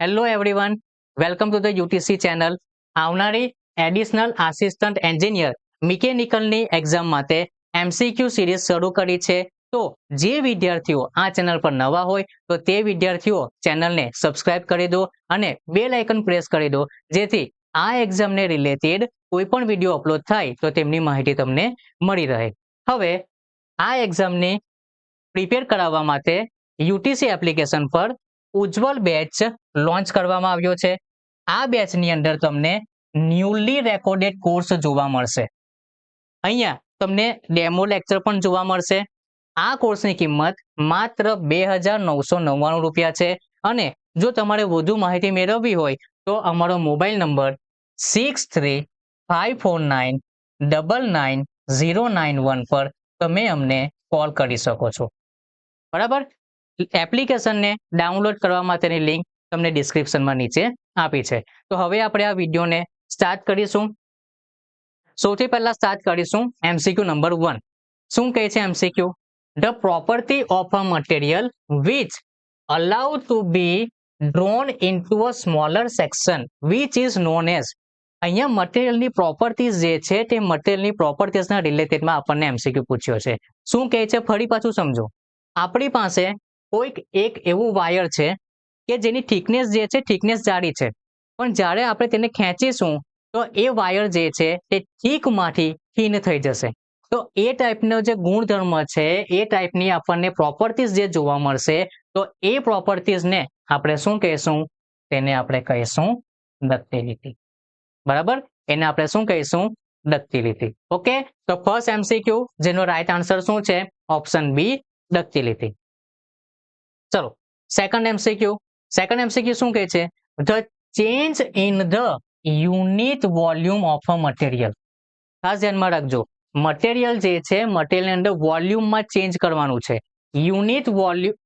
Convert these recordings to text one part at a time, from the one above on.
Hello everyone, welcome to the UTC channel. આવનારી additional assistant engineer મિકેનિકલની exam માટે MCQ series શરૂ કરી છે. તો જે વિદ્યાર્થીઓ આ ચેનલ પર નવા હોય તો તે વિદ્યાર્થીઓ ચેનલને સબસ્ક્રાઇબ કરી દો અને બેલ આઇકન પ્રેસ કરી દો, જેથી આ એક્ઝામને રિલેટેડ કોઈ પણ વિડીયો અપલોડ થાય તો તેમની માહિતી તમને મળી રહે. હવે આ એક્ઝામની પ્રિપેર કરાવવા માટે યુટીસી એપ્લિકેશન પર ઉજ્જવલ બેચ લોન્ચ કરવામાં આવ્યો છે. આ બેચની અંદર તમને ન્યૂલી રેકોર્ડેડ કોર્સ જોવા મળશે. અહીંયા તમને ડેમો લેક્ચર પણ જોવા મળશે. આ કોર્સની કિંમત માત્ર ₹2,999 છે અને જો તમારે વધુ માહિતી મેળવવી હોય તો અમારો મોબાઈલ નંબર 6354999091 પર તમે અમને કોલ કરી શકો છો. બરાબર. એપ્લિકેશનને ડાઉનલોડ કરવા માટેની લિંક તમને ડિસ્ક્રિપ્શનમાં નીચે આપી છે. તો હવે આપણે આ વિડીયોને સ્ટાર્ટ કરીશું. સૌથી પહેલા સ્ટાર્ટ કરીશું એમસીક્યુ નંબર 1. શું કહે છે MCQ? The property of a material which allow to be drawn into a smaller section which is known as. અહીંયા મટીરિયલની પ્રોપર્ટીઝ જે છે તે મટીરિયલની પ્રોપર્ટીઝના રિલેટેડમાં આપણને એમસીક્યુ પૂછ્યો છે. શું કહે છે ફરી પાછું સમજો. આપણી પાસે કોઈક એક એવું વાયર છે કે જેની થિકનેસ જે છે થિકનેસ જાડી છે, પણ જ્યારે આપણે તેને ખેંચીશું તો એ વાયર જે છે તે થીકમાંથી થીન થઈ જશે. તો એ ટાઈપનો જે ગુણધર્મ છે એ ટાઈપની આપણને પ્રોપર્ટીઝ જે જોવા મળશે, તો એ પ્રોપર્ટીઝને આપણે શું કહીશું? તેને આપણે કહીશું ડક્ટિલિટી. બરાબર, એને આપણે શું કહીશું? ડક્ટિલિટી. ઓકે, તો ફર્સ્ટ એમસીક્યુ જેનો રાઈટ આન્સર શું છે? Option B, ductility. ચલો સેકન્ડ એમસીક્યુ. સેકન્ડ એમસીક્યુ શું કહે છે? The change in the unit volume of a material. ખાસ ધ્યાનમાં રાખજો, મટીરિયલ જે છે મટીરિયલની અંદર વોલ્યુમમાં ચેન્જ કરવાનું છે. Unit volume,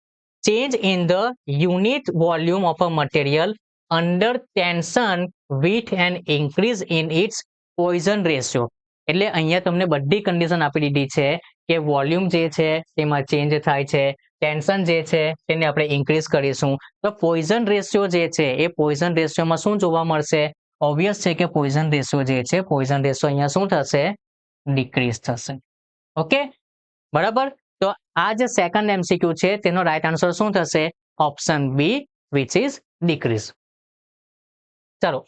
change in the unit volume of a material under tension with an increase in its poison ratio. એટલે અહીંયા તમને બધી કન્ડિશન આપી દીધી છે કે વોલ્યુમ જે છે તેમાં ચેન્જ થાય છે, ટેન્શન જે છે તેને આપણે ઇન્ક્રીઝ કરીશું, તો પોઈઝન રેશિયો જે છે એ પોઈઝન રેશિયોમાં શું જોવા મળશે? ઓબ્વિયસ છે કે પોઈઝન રેશિયો જે છે, પોઈઝન રેશિયો અહીંયા શું થશે? ડિક્રીઝ થશે. ઓકે, બરાબર. તો આ જે સેકન્ડ એમસીક્યુ છે તેનો રાઈટ આન્સર શું થશે? Option B, which is decrease. ચલો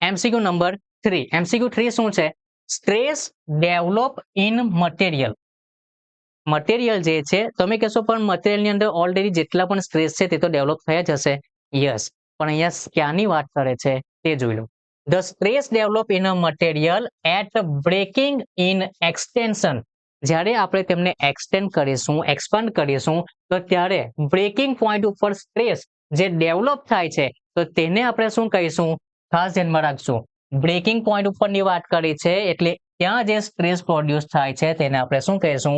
એમસીક્યુ નંબર 3. એમસીક્યુ 3 શું છે? Stress develop in material. Material જે છે, તમે કહેશો પણ મટીરિયલની અંદર ઓલરેડી જેટલા પણ સ્ટ્રેસ છે તે તો ડેવલપ થયા જ હશે. યસ, પણ અહીંયા ક્યાંની વાત કરે છે તે જોઈ લો. The stress develop in a material at breaking in extension. જ્યારે આપણે તેમને એક્સટેન્ડ કરીશું, એક્સપાન્ડ કરીશું, તો ત્યારે બ્રેકિંગ પોઈન્ટ ઉપર સ્ટ્રેસ જે ડેવલપ થાય છે તો તેને આપણે શું કહીશું? ખાસ ધ્યાનમાં રાખજો, બ્રેકિંગ પોઈન્ટ ઉપરની વાત કરી છે એટલે ત્યાં જે સ્ટ્રેસ પ્રોડ્યુસ થાય છે તેને આપણે શું કહીશું?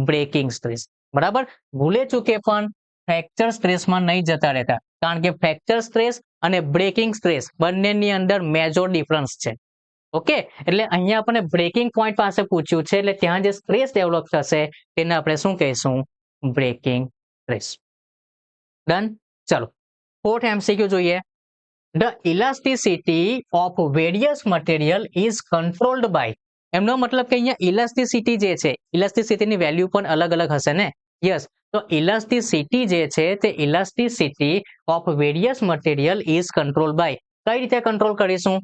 Breaking stress. બરાબર. ભૂલે ચૂકે પણ ફ્રેક્ચર સ્ટ્રેસમાં નહીં જતા રહેતા, કારણ કે ફ્રેક્ચર સ્ટ્રેસ અને બ્રેકિંગ સ્ટ્રેસ બંનેની અંદર મેજર ડિફરન્સ છે. ઓકે, એટલે અહીંયા આપણે બ્રેકિંગ પોઈન્ટ પાસે પૂછ્યું છે એટલે ત્યાં જે સ્ટ્રેસ ડેવલપ થશે તેને આપણે શું કહીશું? Breaking stress. ડન. ચલો ફોર્થ એમસીક્યુ જોઈએ. The elasticity of various material is controlled by. એમનો મતલબ કે અહીંયા ઇલાસ્ટિસિટી જે છે, ઇલાસ્ટિસિટીની વેલ્યુ પણ અલગ અલગ હશે ને? યસ, તો ઇલાસ્ટિસિટી જે છે તે elasticity of various material is controlled by. કઈ રીતે કંટ્રોલ કરીશું?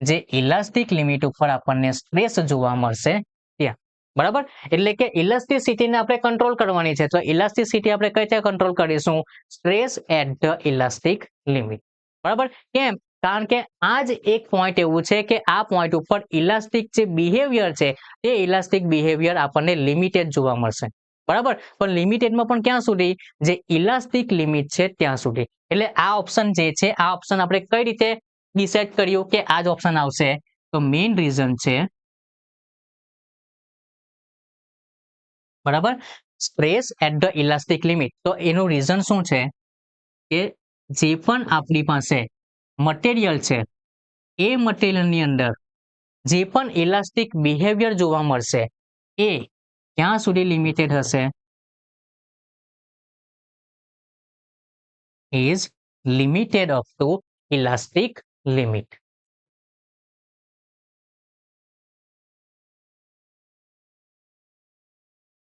જે ઇલાસ્ટિક લિમિટ ઉપર આપણને સ્ટ્રેસ જોવા મળશે ત્યાં. બરાબર, એટલે કે ઇલાસ્ટિસિટીને આપણે કંટ્રોલ કરવાની છે, તો ઇલાસ્ટિસિટી આપણે કઈ રીતે કંટ્રોલ કરીશું? Stress at the elastic limit. બરાબર. કેમ? કારણ કે આ જ એક પોઈન્ટ એવું છે કે આ પોઈન્ટ ઉપર ઇલાસ્ટિક જે બિહેવિયર છે તે ઇલાસ્ટિક બિહેવિયર આપણને લિમિટેડ જોવા મળશે. બરાબર, પણ લિમિટેડમાં પણ ક્યાં સુધી? જે ઇલાસ્ટિક લિમિટ છે ત્યાં સુધી. એટલે આ ઓપ્શન જે છે, આ ઓપ્શન આપણે કઈ રીતે ડિસાઇડ કર્યું કે આ જ ઓપ્શન આવશે? તો મેઇન રીઝન છે, બરાબર, stress at the elastic limit. તો એનું રીઝન શું છે કે જે પણ આપણી પાસે મટીરિયલ છે એ મટીરિયલની અંદર જે પણ ઇલાસ્ટિક બિહેવિયર જોવા મળશે એ ક્યાં સુધી લિમિટેડ હશે? is limited up to elastic limit.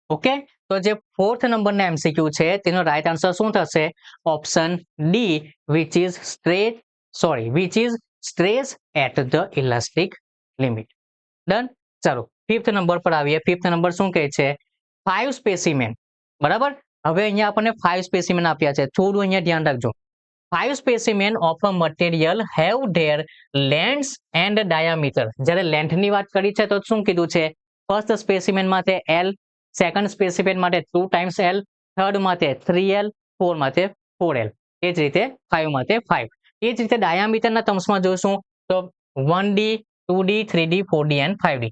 Okay, તો જે ફોર્થ નંબરના MCQ છે તેનો રાઈટ આન્સર શું થશે? Option D, which is stress at the elastic limit. Done. ચાલો ફિફ્થ નંબર પર આવીએ. ફિફ્થ નંબર શું કહે છે? 5 સ્પેસિમેન. બરાબર, હવે અહીંયા આપણને 5 સ્પેસિમેન આપ્યા છે. થોડું અહીંયા ધ્યાન રાખજો. 5 specimen of a material have their lengths and diameter. જ્યારે લેન્થની વાત કરી છે તો શું કીધું છે? ફર્સ્ટ સ્પેસિમેન માટે L, સેકન્ડ સ્પેસિમેન માટે 2 times L, થર્ડ માટે 3L, ફોર માટે 4L, એ જ રીતે 5 માટે 5. એ જ રીતે ડાયામીટરના ટર્મ્સમાં જોઈશું તો 1D, 2D, 3D, 4D and 5D.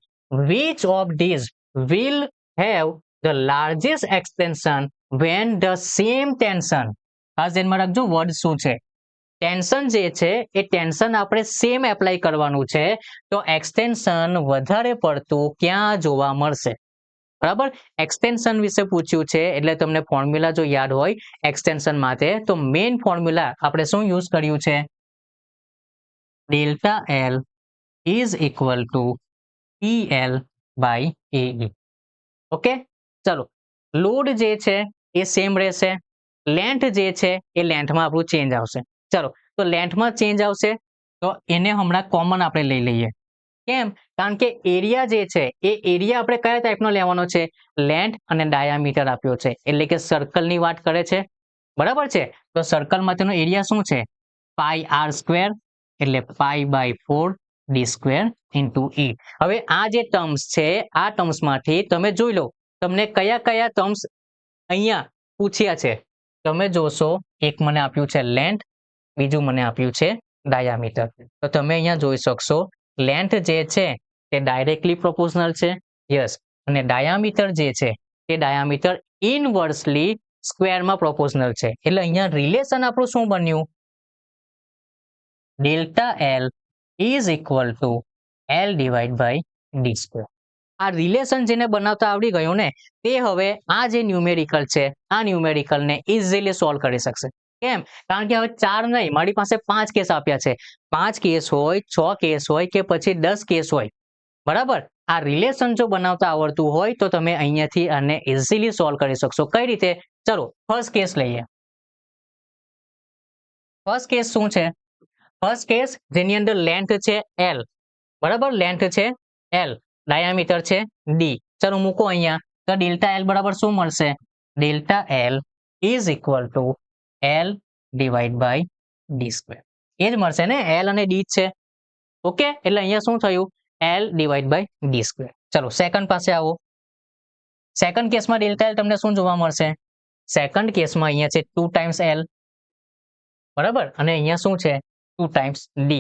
Which of these will have the largest extension when the same tension? ખાસ ધ્યાનમાં રાખજો વર્ડ શું છે. ટેન્શન જે છે એ ટેન્શન આપણે સેમ એપ્લાય કરવાનું છે તો એક્સટેન્શન વધારે પડતું ક્યાં જોવા મળશે? બરાબર, એક્સટેન્શન વિશે પૂછ્યું છે એટલે તમને ફોર્મ્યુલા જો યાદ હોય એક્સટેન્શન માટે તો મેઇન ફોર્મ્યુલા આપણે શું યુઝ કર્યું છે? Delta L is equal to PL by AE. Okay, ચલો લોડ જે છે એ સેમ રહેશે, લેન્થ જે છે એ લેન્થમાં આપણું ચેન્જ આવશે. ચલો તો લેન્થમાં ચેન્જ આવશે તો એને હમણાં કોમન આપણે લઈ લઈએ. કેમ? કારણ કે એરિયા જે છે એ એરિયા આપણે કયા ટાઈપનો લેવાનો છે? લેન્થ અને ડાયામીટર આપ્યો છે એટલે કે સર્કલની વાત કરે છે. બરાબર છે, તો સર્કલમાં તેનો એરિયા શું છે? પાઈ આર સ્ક્વેર એટલે pi by 4 D square into E. હવે આ જે ટર્મ્સ છે આ ટર્મ્સમાંથી તમે જોઈ લો તમને કયા કયા ટર્મ્સ અહીંયા પૂછ્યા છે. તમે જોશો એક મને આપ્યું છે લેન્થ, બીજું મને આપ્યું છે ડાયામીટર. તો તમે અહીંયા જોઈ શકશો લેન્થ જે છે તે ડાયરેક્ટલી પ્રોપોર્શનલ છે, યસ, અને ડાયામીટર જે છે તે ડાયામીટર ઇનવર્સલી સ્ક્વેરમાં પ્રોપોર્શનલ છે. એટલે અહીંયા રિલેશન આપણું શું બન્યું? Delta L is equal to L divided by D square. આ રિલેશન જેને બનાવતા આવડી ગયું ને તે હવે આ જે ન્યુમેરિકલ છે આ ન્યુમેરિકલને ઇઝીલી સોલ્વ કરી શકશે. કેમ? કારણ કે હવે 4 નહીં, મારી પાસે 5 કેસ આપ્યા છે. 5 કેસ હોય, 6 કેસ હોય કે પછી 10 કેસ હોય, બરાબર, આ રિલેશન જો બનાવતા આવડતું હોય તો તમે અહીંયાથી આને ઇઝીલી સોલ્વ કરી શકશો. કઈ રીતે? ચલો ફર્સ્ટ કેસ લઈએ. ફર્સ્ટ કેસ શું છે? ફર્સ્ટ કેસ જેની અંદર લેન્થ છે L, બરાબર, લેન્થ છે L, ડાયામીટર છે D. ચલો મૂકો અહીંયા તો ડેલ્ટા L બરાબર શું મળશે? Delta L is equal to L divided by D square. એ જ મળશે ને, L અને D છે. ઓકે, એટલે અહીંયા શું થયું? L divided by D square. ચલો સેકન્ડ પાસે આવો. સેકન્ડ કેસમાં ડેલ્ટા L તમને શું જોવા મળશે? સેકન્ડ કેસમાં અહીંયા છે 2 times L, બરાબર, અને અહીંયા શું છે? 2 times D.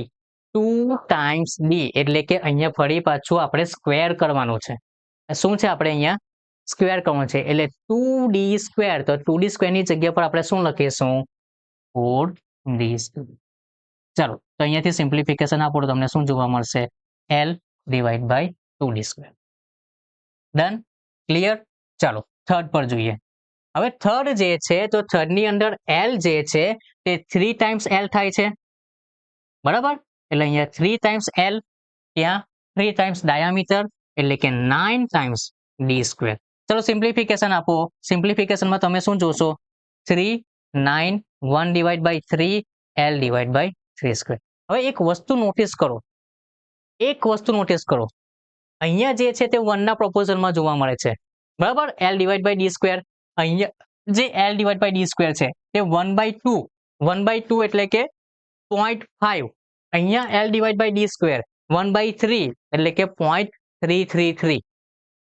2 times D એટલે કે અહીંયા ફરી પાછું આપણે સ્ક્વેર કરવાનું છે. શું છે? આપણે અહીંયા સ્ક્વેર કરવાનું છે એટલે 2D સ્ક્વેર. તો 2D સ્ક્વેરની જગ્યા પર આપણે શું લખીશું? 4D square. ચાલો તો અહીંયાથી સિમ્પ્લિફિકેશન આપો તો તમને શું જોવા મળશે? L divided by 2D square. Done, clear? ચાલો થર્ડ પર જોઈએ. હવે થર્ડ જે છે તો થર્ડની અંદર L જે છે તે 3 times L થાય છે, બરાબર, એટલે અહીંયા 3 times L, ત્યાં 3 times ડાયામીટર એટલે કે 9 times D સ્ક્વેર. ચલો સિમ્પ્લિફિકેશન આપો. સિમ્પ્લિફિકેશનમાં તમે શું જોશો? 3, 9, 1 divided by 3, L divided by 3 square. હવે એક વસ્તુ નોટિસ કરો, અહીંયા જે છે તે 1 ના પ્રોપોઝલમાં જોવા મળે છે, બરાબર, L divided by D square. અહીંયા જે L divided by D square છે તે 1/2 એટલે કે 0.5. અહીંયા L divided by D square 1/3 એટલે કે 0.333.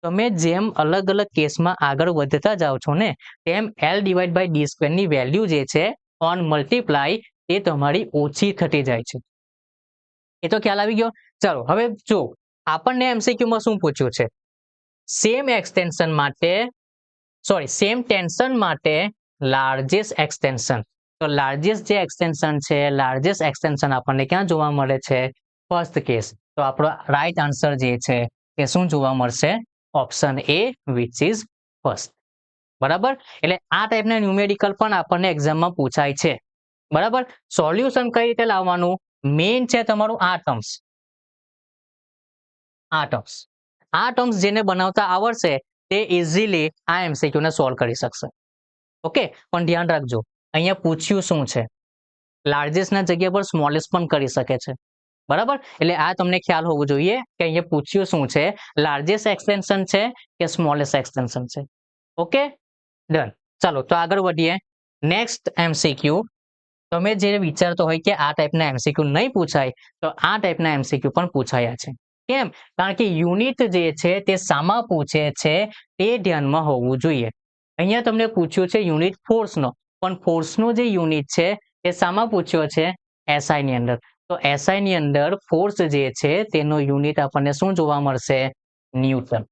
તમે જેમ અલગ અલગ કેસમાં આગળ વધતા જાઓ છો ને તેમ L divided by D સ્ક્વેરની વેલ્યુ જે છે ઓન મલ્ટીપ્લાય એ તમારી ઓછી થતી જાય છે. એ તો ખ્યાલ આવી ગયો. ચાલો હવે જો આપણને MCQમાં શું પૂછ્યું છે? સેમ ટેન્શન માટે લાર્જેસ્ટ એક્સટેન્શન. તો લાર્જેસ્ટ જે એક્સટેન્શન છે, લાર્જેસ્ટ એક્સટેન્શન આપણને ક્યાં જોવા મળે છે? First case. તો આપણો રાઈટ આન્સર જે છે તે શું જોવા મળશે? Option A, which is first. બરાબર, એટલે આ ટાઈપના ન્યુમેરિકલ પણ આપણને એક્ઝામમાં પૂછાય છે. બરાબર. સોલ્યુશન કઈ રીતે લાવવાનું? મેઇન છે તમારું આ ટર્મ્સ જેને બનાવતા આવડશે તે ઇઝીલી આ MCQ ને સોલ્વ કરી શકશે. ઓકે, પણ ધ્યાન રાખજો અહીંયા પૂછ્યું શું છે, લાર્જેસ્ટ ના જગ્યા પર સ્મોલેસ્ટ પણ કરી શકે છે. બરાબર, એટલે આ તમને ખ્યાલ હોવો જોઈએ કે અહીંયા પૂછ્યું શું છે, લાર્જેસ્ટ એક્સટેન્શન છે કે સ્મોલેસ્ટ એક્સટેન્શન છે. Okay, done. ચાલો તો આગળ વધીએ. Next MCQ. તમે જે વિચારતો હોય કે આ ટાઈપના MCQ નહીં પૂછાય, તો આ ટાઈપના MCQ પણ પૂછાયા છે. કેમ? કારણ કે યુનિટ જે છે તે સામા પૂછે છે તે ધ્યાનમાં હોવું જોઈએ. અહીંયા તમને પૂછ્યું છે યુનિટ ફોર્સનો, પણ ફોર્સનો જે યુનિટ છે તે સામા પૂછ્યો છે? SI ની અંદર. તો SI ની અંદર ફોર્સ જે છે તેનો યુનિટ આપણને શું જોવા મળશે? ન્યૂટન.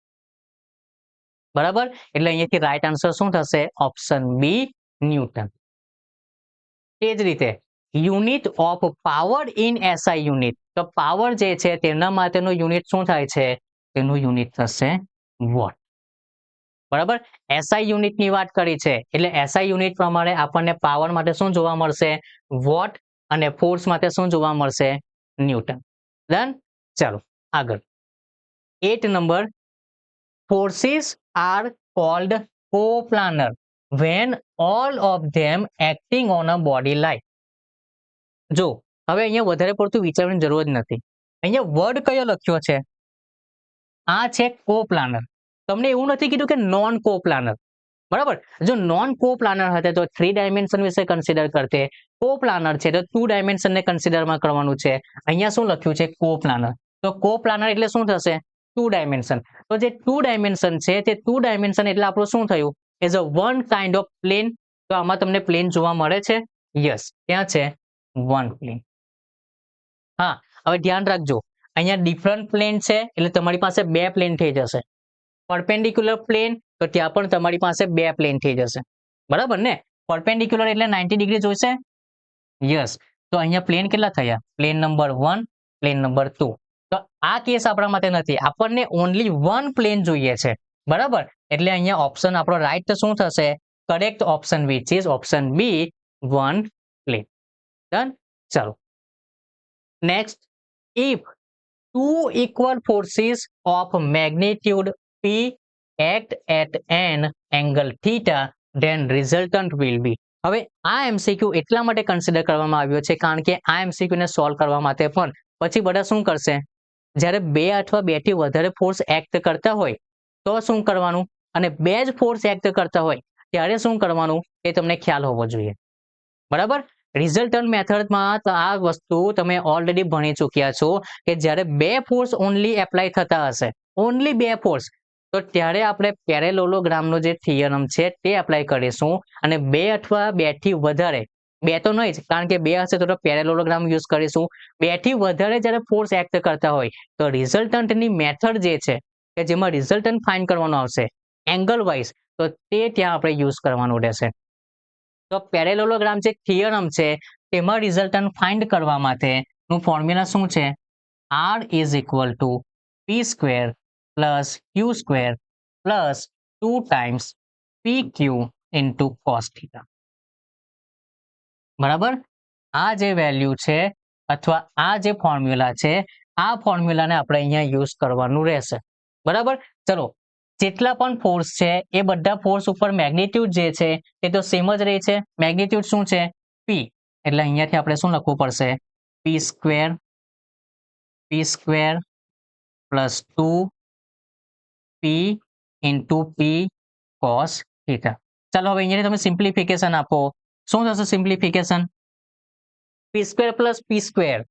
બરાબર, એટલે અહીંયાથી રાઈટ આન્સર શું થશે? Option B, newton. તે જ રીતે unit of power in SI unit, તો પાવર જે છે તેના માટેનું યુનિટ શું થાય છે? તેનું યુનિટ થશે વોટ. બરાબર, SI યુનિટની વાત કરી છે એટલે SI યુનિટ પ્રમાણે આપણને પાવર માટે શું જોવા મળશે? વોટ. અને ફોર્સ માટે શું જોવા મળશે? ન્યૂટન. ડન. ચાલો આગળ. 8 number. Forces are called coplanar when all of them acting on a body like. જો હવે અહીંયા વધારે પડતું વિચારવાની જરૂર જ નથી. અહીંયા વર્ડ કયો લખ્યો છે? આ છે કોપ્લાનર. તમને એવું નથી કીધું કે નોન કોપ્લાનર. બરાબર, જો નોન કોપ્લાનર હતે તો 3 ડાયમેન્શન વિશે કન્સિડર કરતે. કોપ્લાનર છે તો 2 ડાયમેન્શન ને કન્સિડરમાં કરવાનું છે. અહીંયા શું લખ્યું છે? કોપ્લાનર. તો કોપ્લાનર એટલે શું થશે? 2 ડાયમેન્શન. તો જે 2 ડાયમેન્શન છે તે 2 ડાયમેન્શન એટલે આપણું શું થયું? As a one kind of plane. તો આમાં તમને પ્લેન જોવા મળે છે? યસ, ત્યાં છે વન પ્લેન. હા, હવે ધ્યાન રાખજો અહીંયા ડિફરન્ટ પ્લેન છે એટલે તમારી પાસે બે પ્લેન થઈ જશે. પરપેન્ડિક્યુલર પ્લેન, તો ત્યાં પણ તમારી પાસે બે પ્લેન થઈ જશે. બરાબર ને? પરપેન્ડિક્યુલર એટલે 90 ડિગ્રી જોઈશે? યસ. તો અહીંયા પ્લેન કેટલા થયા? Plane number 1, plane number 2. તો આ કેસ આપણા માટે નથી, આપણને ઓનલી વન પ્લેન જોઈએ છે. બરાબર, એટલે અહીંયા ઓપ્શન આપણો રાઈટ શું થશે? Correct option which is option B, one plane. Done. ચાલો next. If two equal forces of magnitude P act at an angle theta, then resultant will be. હવે આ MCQ એટલા માટે કન્સિડર કરવામાં આવ્યો છે કારણ કે આ MCQ ને સોલ્વ કરવા માટે પણ પછી બધા શું કરશે? જ્યારે બે અથવા બે થી વધારે ફોર્સ એક્ટ કરતા હોય તો શું કરવાનું, અને બે જ ફોર્સ એક્ટ કરતા હોય ત્યારે શું કરવાનું એ તમને ખ્યાલ હોવો જોઈએ. બરાબર, રિઝલ્ટન્ટ મેથડમાં આ વસ્તુ તમે ઓલરેડી ભણી ચૂક્યા છો કે જ્યારે બે ફોર્સ ઓનલી એપ્લાય થતા હશે, ઓનલી બે ફોર્સ, તો ત્યારે આપણે પેરેલોલોગ્રામનો જે થિયરમ છે તે એપ્લાય કરીશું. અને બે અથવા બે થી વધારે, બે તો નહીં જ કારણ કે બે હશે તો પેરેલોલોગ્રામ યુઝ કરીશું. બે થી વધારે જ્યારે ફોર્સ એક્ટ કરતા હોય તો રિઝલ્ટન્ટની મેથડ જે છે કે જેમાં રિઝલ્ટન્ટ ફાઇન્ડ કરવાનો આવશે એંગલ વાઇઝ, તો તે ત્યાં આપણે યુઝ કરવાનું રહેશે. તો પેરેલોલોગ્રામ જે થિયરમ છે તેમાં રિઝલ્ટન્ટ ફાઇન્ડ કરવા માટેનું ફોર્મ્યુલા શું છે? R is equal to P square plus Q square plus 2 times PQ into cos theta. બરાબર, આ જે વેલ્યુ છે અથવા આ જે ફોર્મ્યુલા છે, આ ફોર્મ્યુલાને આપણે અહીંયા યુઝ કરવાનું રહેશે. બરાબર, ચલો જેટલા પણ ફોર્સ છે એ બધા ફોર્સ ઉપર મેગ્નિટ્યુડ જે છે એ તો સેમ જ રહે છે. મેગ્નિટ્યુડ શું છે? P. એટલે અહીંયાથી આપણે શું લખવું પડશે? P square plus 2P into P cos theta. ચાલો હવે અહીંયાથી તમે સિમ્પ્લિફિકેશન આપો. શું થશે simplification? P square plus P square.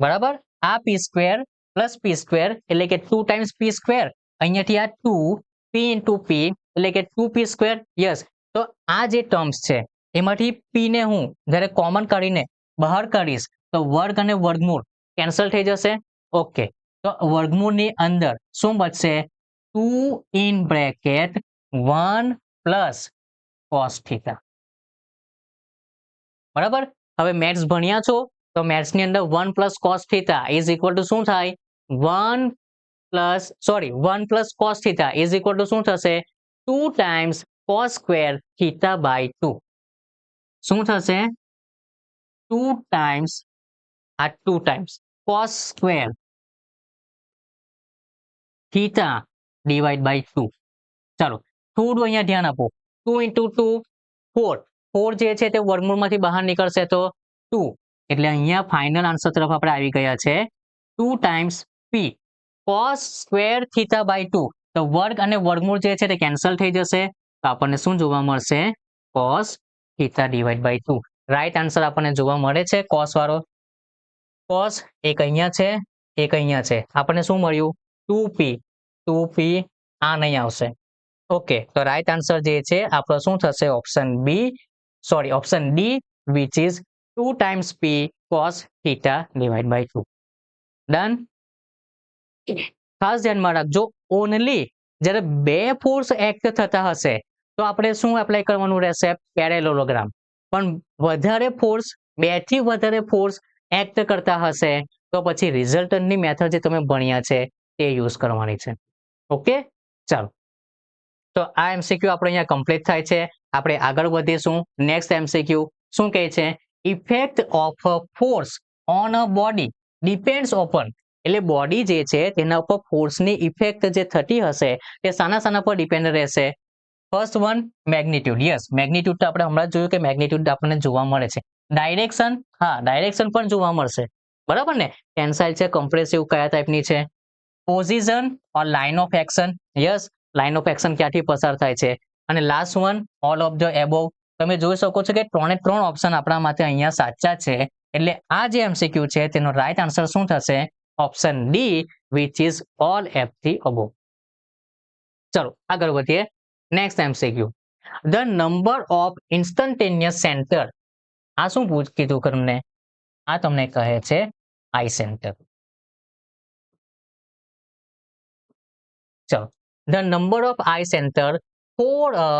બરાબર, આ P square plus P square એટલે કે 2 times P square. અહીંયાથી આ 2P into P એટલે કે 2P square. યસ. તો આ જે ટર્મ્સ છે એમાંથી P ને હું જ્યારે કોમન કાઢીને બહાર કાઢીશ તો વર્ગ અને વર્ગમૂળ કેન્સલ થઈ જશે. ઓકે, તો વર્ગમૂળની અંદર શું બચશે? 2 in bracket 1 plus cos theta. બરાબર, હવે મેથ્સ ભણ્યા છો તો મેથ્સની અંદર 1 plus cos theta is equal to શું થાય? 1 plus cos theta is equal to શું થશે? 2 times cos square theta by 2. શું થશે 2 ટાઈમ્સ આ 2 times cos square theta divide by 2. ચાલો થોડું અહીંયા ધ્યાન આપો 2 into 2 4 4 જે છે તે વર્ગમૂળમાંથી બહાર નીકળશે તો 2 એટલે અહીંયા ફાઇનલ આન્સર તરફ આપણે આવી ગયા છે 2 times p cos square theta by 2 તો વર્ગ અને વર્ગમૂળ જે છે તે કેન્સલ થઈ જશે તો આપણને શું જોવા મળશે cos theta divide by 2. Right answer આપણને જોવા મળે છે cos વાળો. cos એક અહીંયા છે એક અહીંયા છે આપણને શું મળ્યું 2p આ નહીં આવશે. ઓકે તો રાઈટ આન્સર જે છે આપણો શું થશે option D which is 2 times p cos theta divided by 2. Done. ખાસ ધ્યાનમાં રાખજો ઓનલી જ્યારે બે ફોર્સ એક્ટ થતા હશે તો આપણે શું એપ્લાય કરવાનું રહેશે પેરેલોલોગ્રામ. પણ વધારે ફોર્સ બે થી વધારે ફોર્સ એક્ટ કરતા હશે તો પછી રિઝલ્ટન્ટની મેથડ જે તમે ભણ્યા છે તે યુઝ કરવાની છે. ઓકે ચાલો તો આ એમસીક્યુ આપણે અહીંયા કમ્પ્લીટ થાય છે. આપણે આગળ વધીશું. નેક્સ્ટ એમસીક્યુ શું કહે છે effect of force on a body depends open એટલે બોડી જે છે તેના ઉપર ફોર્સની ઇફેક્ટ જે થતી હશે તે શાના પર ડિપેન્ડ રહેશે. First one magnitude. Yes magnitude તો આપણે હમણાં જોયું કે મેગ્નિટ્યુડ આપણને જોવા મળે છે. ડાયરેક્શન હા ડાયરેક્શન પણ જોવા મળશે બરાબર ને. ટેન્સાઇલ છે કમ્પ્રેસિવ કયા ટાઈપની છે. Position or line of action. Yes line of action ક્યાંથી પસાર થાય છે. અને last one all of the above. તમે જોઈ શકો છો કે ત્રણે ત્રણ ઓપ્શન આપણા માટે અહીંયા સાચા છે એટલે આ જે એમસીક્યુ છે તેનો રાઈટ આન્સર શું થશે option D which is all of the above. ચલો આગળ વધીએ. Next MCQ the number of instantaneous centre. આ શું કીધું તમને આ તમને કહે છે આઈ સેન્ટર. ચલો the number of eye center for a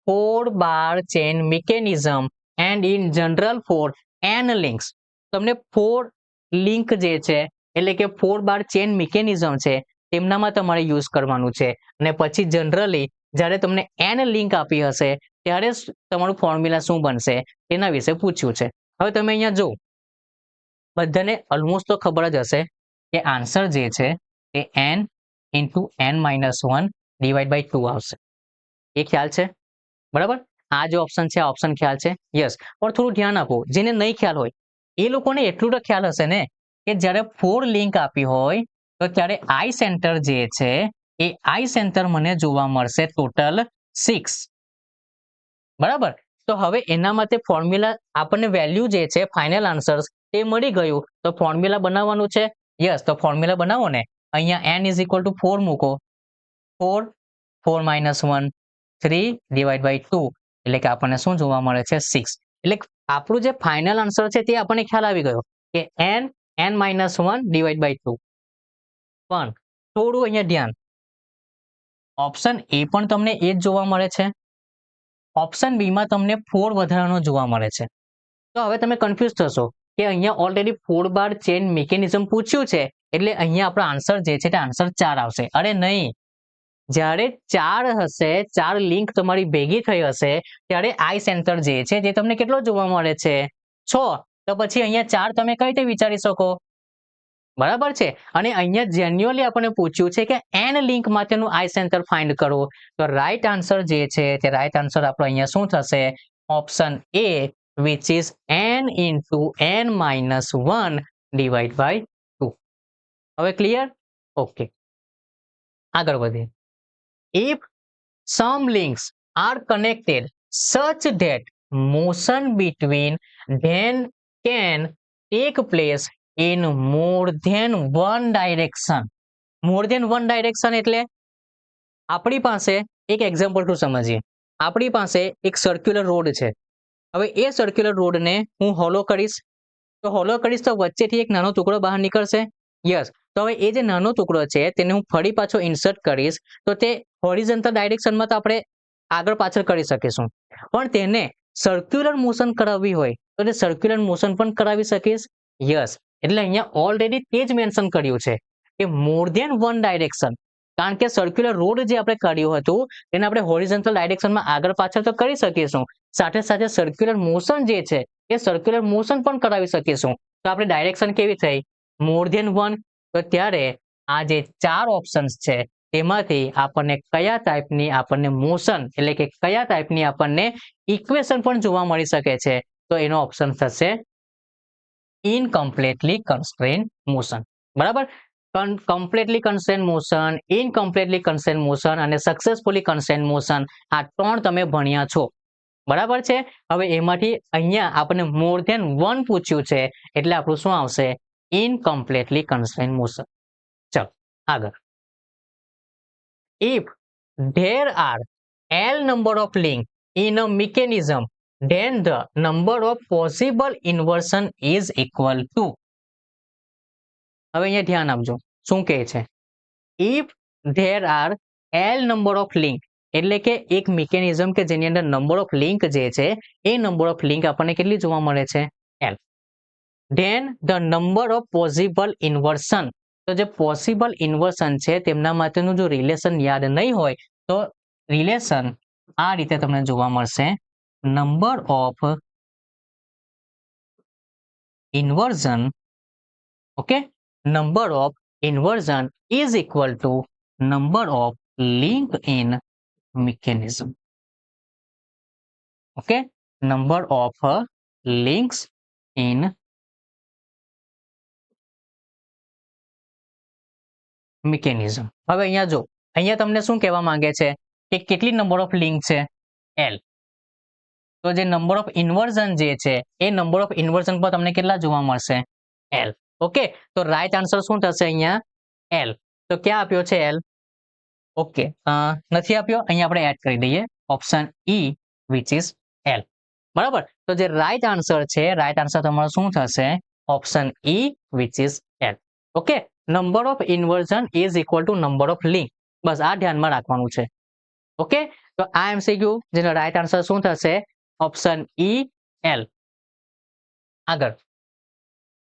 4-bar chain mechanism and in general for n links. તમને 4 લિંક જે છે એટલે કે 4-bar chain mechanism છે તેમનામાં તમારે યુઝ કરવાનું છે અને પછી જનરલી જ્યારે તમને n લિંક આપી હશે ત્યારે તમારું ફોર્મ્યુલા શું બનશે તેના વિશે પૂછ્યું છે. હવે તમે અહીંયા જો બધાને ઓલમોસ્ટ તો ખબર જ હશે કે આન્સર જે છે એ n into n-1 divide by 2 આવશે. એ ખ્યાલ છે બરાબર. આ જે ઓપ્શન છે આ ઓપ્શન ખ્યાલ છે. યસ પણ થોડું ધ્યાન આપો જેને નહીં ખ્યાલ હોય એ લોકોને એટલું તો ખ્યાલ હશે ને કે જ્યારે 4 લિંક આપી હોય તો ત્યારે આઈ સેન્ટર જે છે એ આઈ સેન્ટર મને જોવા મળશે ટોટલ 6 બરાબર. તો હવે એના માટે ફોર્મ્યુલા આપણને વેલ્યુ જે છે ફાઇનલ આન્સર તે મળી ગયું તો ફોર્મ્યુલા બનાવવાનું છે. યસ તો ફોર્મ્યુલા બનાવો ને. અહીંયા n is equal to 4 મૂકો 4 -1 3 ડિવાઈડ બાય 2 એટલે કે આપણને શું જોવા મળે છે 6. એટલે આપણું જે ફાઇનલ આન્સર છે તે આપણને ખ્યાલ આવી ગયો કે n-1 ડિવાઈડ બાય 2. પણ થોડું અહીંયા ધ્યાન ઓપ્શન એ પણ તમને એ જ જોવા મળે છે. ઓપ્શન બી માં તમને 4 વધારાનો જોવા મળે છે. તો હવે તમે કન્ફ્યુઝ થશો કે અહીંયા ઓલરેડી 4-bar ચેન મિકેનિઝમ પૂછ્યું છે એટલે અહીંયા આપણો આન્સર જે છે તે આન્સર 4 આવશે. અરે નહીં, જ્યારે 4 હશે 4 લિંક તમારી ભેગી થઈ હશે ત્યારે આઈ સેન્ટર જે છે તે તમને કેટલો જોવા મળે છે 6. તો પછી અહીંયા 4 તમે કઈ રીતે વિચારી શકો બરાબર છે. અને અહીંયા જેન્યુઅલી આપણને પૂછ્યું છે કે n લિંક માટેનું આઈ સેન્ટર ફાઇન્ડ કરો તો રાઈટ આન્સર જે છે તે રાઈટ આન્સર આપણો અહીંયા શું થશે option A which is n into n-1 divide by 2. હવે ક્લિયર. ઓકે આગળ વધીએ. If some links are connected such that motion between them can take place in more than one direction. More than one direction એટલે આપણી પાસે એક example two સમજીએ. આપણી પાસે એક સર્ક્યુલર રોડ છે. હવે એ સર્ક્યુલર રોડને હું હોલો કરીશ તો વચ્ચેથી એક નાનો ટુકડો બહાર નીકળશે. યસ તો હવે એ જે નાનો ટુકડો છે તેને હું ફરી પાછો ઇન્સર્ટ કરીશ તો તે હોરિઝોન્ટલ ડાયરેક્શનમાં તો આપણે આગળ પાછળ કરી શકીશું પણ તેને સર્ક્યુલર મોશન કરાવવી હોય તો તે સર્ક્યુલર મોશન પણ કરાવી શકીશ. યસ એટલે અહીંયા ઓલરેડી તે જ મેન્શન કર્યું છે કે મોર ધેન વન ડાયરેક્શન કારણ કે સર્ક્યુલર રોડ જે આપણે કાઢ્યું હતું તેને આપણે હોરિઝોન્ટલ ડાયરેક્શનમાં આગળ પાછળ તો કરી શકીશું, સાથે સાથે સર્ક્યુલર મોશન જે છે એ સર્ક્યુલર મોશન પણ કરાવી શકીશું. તો આપણે ડાયરેક્શન કેવી થઈ? More than one. તો ત્યારે આ જે 4 ઓપ્શન્સ છે તેમાંથી આપણને કયા ટાઈપની આપણને મોશન એટલે કે કયા ટાઈપની આપણને ઇક્વેશન પણ જોવા મળી શકે છે? તો એનો ઓપ્શન થશે ઇનકમ્પ્લીટલી કન્સ્ટ્રેન મોશન. બરાબર, completely constrain motion, incompletely constrain motion અને સક્સેસફુલી કન્સ્ટ્રેન મોશન, આ 3 તમે ભણ્યા છો. બરાબર છે. હવે એમાંથી અહીંયા આપણને મોર ધેન વન પૂછ્યું છે એટલે આપણું શું આવશે? ઇનકમ્પ્લીટલી કન્સ્ટ્રેન મોશન. ચલો આગળ. If there are L number of links in a mechanism, then the number of possible inversion is equal to. હવે અહીંયા ધ્યાન આપજો શું કહે છે? If there are L number of link, એટલે કે એક મિકેનિઝમ કે જેની અંદર નંબર ઓફ લિંક જે છે એ નંબર ઓફ લિંક આપણને કેટલી જોવા મળે છે? L. Then the number of possible inversion, તો જે પોસિબલ ઇન્વર્શન છે તેમના માટેનું જો રિલેશન યાદ નહીં હોય તો રિલેશન આ રીતે તમને જોવા મળશે. Number of inversion, okay, number of inversion is equal to number of link in mechanism. Okay, number of links in mechanism. હવે અહીંયા જો અહીંયા તમને શું કહેવા માંગે છે કે કેટલી નંબર ઓફ લિંક છે? L. તો જે નંબર ઓફ ઇન્વર્ઝન જે છે એ નંબર ઓફ ઇન્વર્ઝન પર તમને કેટલા જોવા મળશે? L. ઓકે, તો રાઈટ આન્સર શું થશે અહીંયા? L. તો ક્યાં આપ્યો છે L? ઓકે, નથી આપ્યો, અહીંયા આપણે એડ કરી દઈએ option E which is L. બરાબર, તો જે રાઈટ આન્સર છે, રાઈટ આન્સર તમારો શું થશે? Option E which is L. Okay, number of inversion is equal to number of link, બસ આ ધ્યાનમાં રાખવાનું છે. ઓકે, તો આ MCQ જેનો રાઈટ આન્સર શું થશે? Option E L. આગળ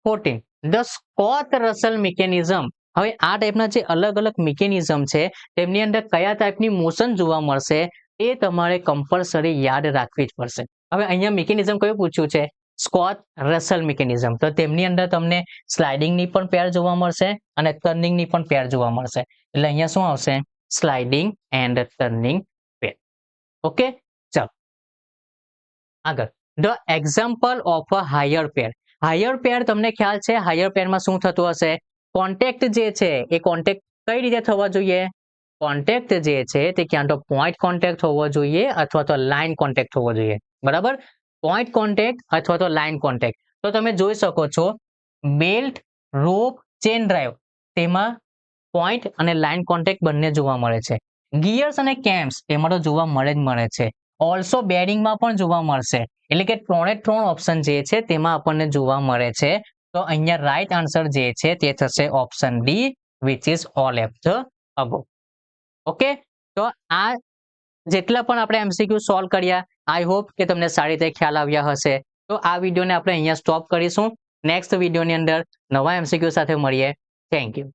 14 ધ સ્કોટ રસેલ મિકેનિઝમ. હવે આ ટાઈપના જે અલગ અલગ મિકેનિઝમ છે તેમની અંદર કયા ટાઈપની મોશન જોવા મળશે એ તમારે કમ્પલસરી યાદ રાખવી જ પડશે. હવે અહીંયા મિકેનિઝમ કયું પૂછ્યું છે? Scott Russell mechanism. તો તેમની અંદર તમને સ્લાઇડિંગની પણ પેર જોવા મળશે અને ટર્નિંગની પણ પેર જોવા મળશે. એટલે અહીંયા શું આવશે? Sliding and turning pair. Okay, ચાલો આગળ. The example of a higher pair. Higher pair તમને ખ્યાલ છે હાયર પેરમાં શું થતું હશે? કોન્ટેક્ટ જે છે એ કોન્ટેક્ટ કઈ રીતે થવા જોઈએ? કોન્ટેક્ટ જે છે તે ક્યાં તો પોઈન્ટ કોન્ટેક્ટ હોવો જોઈએ અથવા તો લાઇન કોન્ટેક્ટ હોવો જોઈએ. બરાબર, પોઈન્ટ કોન્ટેક્ટ અથવા તો લાઇન કોન્ટેક્ટ. તો તમે જોઈ શકો છો બેલ્ટ, રોપ, ચેન ડ્રાઈવ તેમાં પોઈન્ટ અને લાઇન કોન્ટેક્ટ બંને જોવા મળે છે. ગિયર્સ અને કેમ્સ એમાં તો જોવા મળે છે. ઓલ્સો બેરિંગમાં પણ જોવા મળશે. એટલે કે 3 ઓપ્શન જે છે તેમાં આપણને જોવા મળે છે. તો અહીંયા રાઈટ આન્સર જે છે તે થશે option D which is all of the above. Okay, તો આ જેટલા પણ આપણે MCQ સોલ્વ કર્યા આઈ હોપ કે તમને સારી રીતે ખ્યાલ આવ્યા હશે. તો આ વિડીયોને આપણે અહીંયા સ્ટોપ કરીશું. નેક્સ્ટ વિડીયોની અંદર નવા MCQ સાથે મળીએ. Thank you.